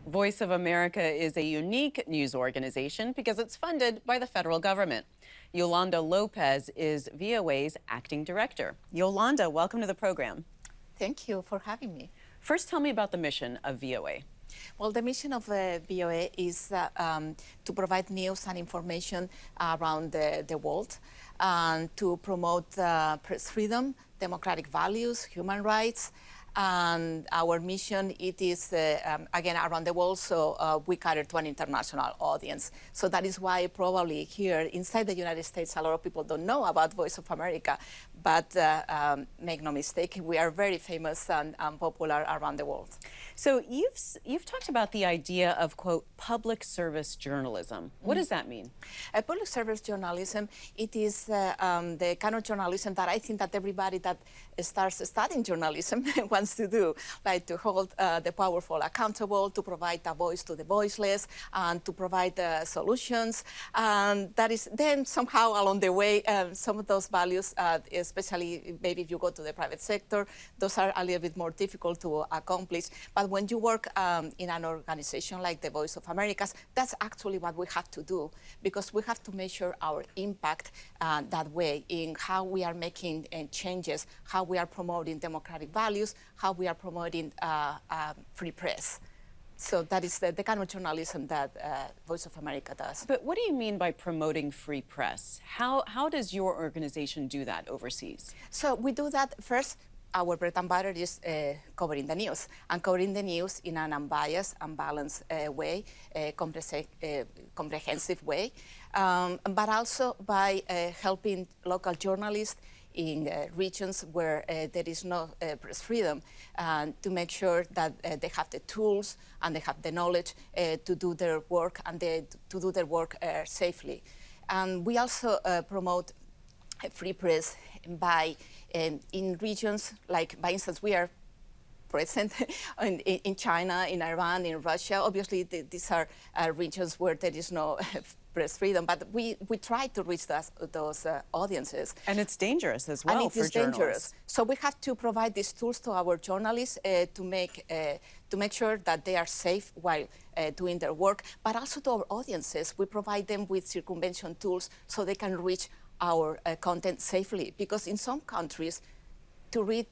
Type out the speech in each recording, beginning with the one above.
Voice of America is a unique news organization because it's funded by the federal government. Yolanda López is VOA's acting director. Yolanda, welcome to the program. Thank you for having me. First, tell me about the mission of VOA. Well, the mission of VOA is to provide news and information around the world, and to promote press freedom, democratic values, human rights. And our mission, it is, again, around the world, so we cater to an international audience. So that is why probably here inside the United States, a lot of people don't know about Voice of America, but make no mistake, we are very famous and popular around the world. So you've talked about the idea of, quote, public service journalism. What does that mean? Public service journalism, it is the kind of journalism that I think that everybody that starts studying journalism wants to do, like to hold the powerful accountable, to provide a voice to the voiceless, and to provide solutions. And that is then somehow along the way, some of those values, especially maybe if you go to the private sector, those are a little bit more difficult to accomplish. But when you work in an organization like the Voice of America, that's actually what we have to do, because we have to measure our impact that way in how we are making changes, how we are promoting democratic values, how we are promoting free press. So that is the kind of journalism that Voice of America does. But what do you mean by promoting free press? How does your organization do that overseas? So we do that first. Our bread and butter is covering the news, and covering the news in an unbiased and balanced way, comprehensive way, but also by helping local journalists in regions where there is no press freedom, to make sure that they have the tools and they have the knowledge to do their work, and to do their work safely. And we also promote free press by in regions like, by instance, we are present in China, in Iran, in Russia. Obviously, these are regions where there is no press freedom, but we try to reach those audiences. And it's dangerous as well for journalists. And it is dangerous. So we have to provide these tools to our journalists to make sure that they are safe while doing their work, but also to our audiences. We provide them with circumvention tools so they can reach our content safely, because in some countries, to read,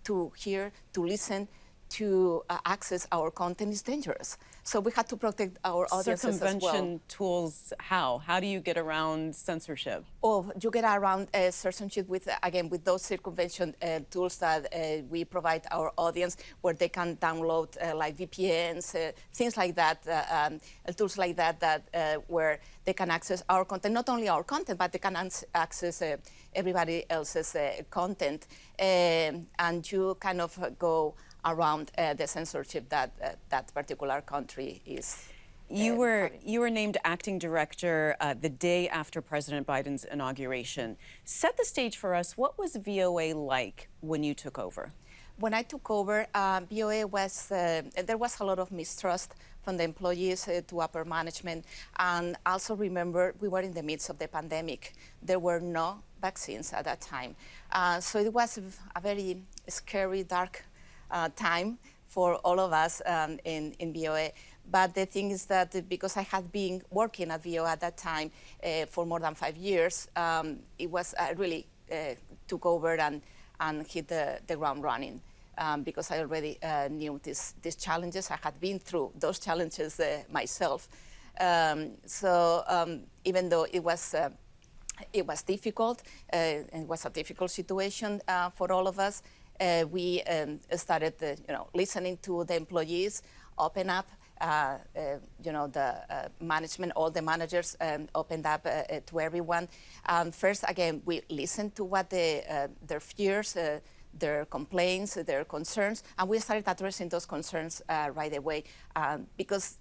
to hear, to listen, to access our content is dangerous. So we have to protect our audiences as well. Circumvention tools, how? How do you get around censorship? Oh, you get around censorship with, again, with those circumvention tools that we provide our audience, where they can download like VPNs, things like that, tools like that, where they can access our content, not only our content, but they can access everybody else's content, and you kind of go around the censorship that that particular country is. You were named acting director the day after President Biden's inauguration. Set the stage for us. What was VOA like when you took over? When I took over, VOA was, there was a lot of mistrust from the employees to upper management. And also remember, we were in the midst of the pandemic. There were no vaccines at that time. So it was a very scary, dark time for all of us in VOA. But the thing is that because I had been working at VOA at that time for more than 5 years, it was really took over and hit the ground running. Because I already knew these challenges. I had been through those challenges myself. So even though it was difficult, it was a difficult situation for all of us, we started listening to the employees, open up. The management, all the managers opened up to everyone. First, again, we listened to what their fears, their complaints, their concerns, and we started addressing those concerns right away, because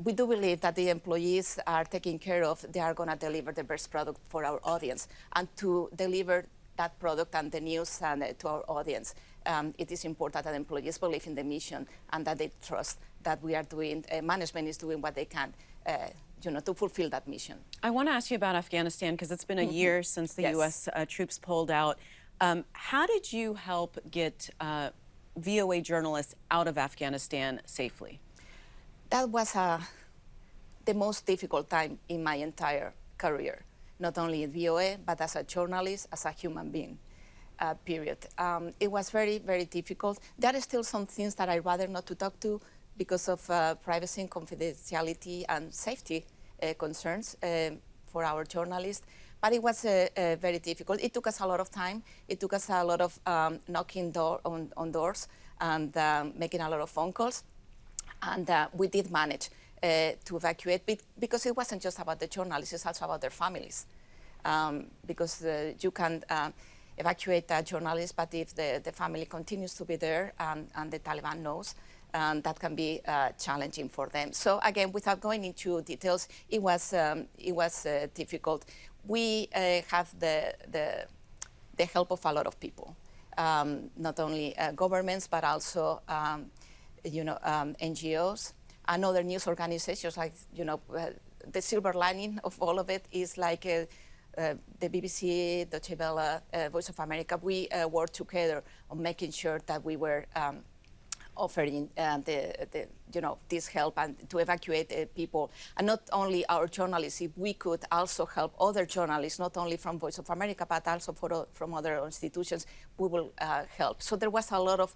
we do believe that the employees are taken care of. They are going to deliver the best product for our audience, and to deliver that product and the news and to our audience, it is important that employees believe in the mission and that they trust that we are doing, management is doing what they can to fulfill that mission. I want to ask you about Afghanistan, because it's been a year since the U.S. Troops pulled out. How did you help get VOA journalists out of Afghanistan safely? That was the most difficult time in my entire career, not only in VOA, but as a journalist, as a human being, period. It was very, very difficult. There are still some things that I'd rather not to talk to because of privacy and confidentiality and safety concerns for our journalists. But it was very difficult. It took us a lot of time. It took us a lot of knocking on doors and making a lot of phone calls. And we did manage to evacuate because it wasn't just about the journalists, it's also about their families. Because you can evacuate a journalist, but if the family continues to be there and the Taliban knows, that can be challenging for them. So again, without going into details, it was difficult. We have the help of a lot of people, not only governments, but also NGOs and other news organizations. Like the silver lining of all of it is like the BBC, WJLA, Voice of America. We worked together on making sure that we were offering this help and to evacuate people. And not only our journalists, if we could also help other journalists, not only from Voice of America, but also from other institutions, we will help. So there was a lot of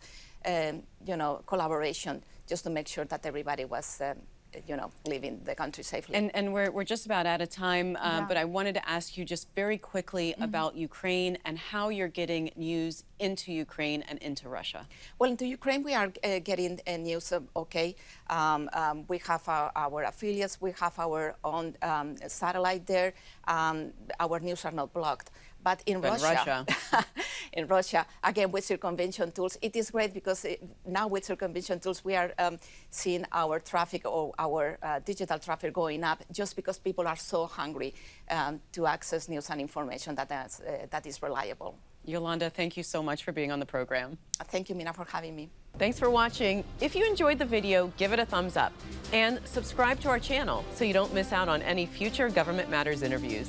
collaboration just to make sure that everybody was leaving the country safely. And we're just about out of time, but I wanted to ask you just very quickly about Ukraine and how you're getting news into Ukraine and into Russia. Well, into Ukraine, we are getting news, okay. We have our affiliates, we have our own satellite there. Our news are not blocked. But in Russia, in Russia, again, with circumvention tools, it is great because now with circumvention tools, we are seeing our traffic or our digital traffic going up just because people are so hungry to access news and information that is reliable. Yolanda, thank you so much for being on the program. Thank you, Mina, for having me. Thanks for watching. If you enjoyed the video, give it a thumbs up and subscribe to our channel so you don't miss out on any future Government Matters interviews.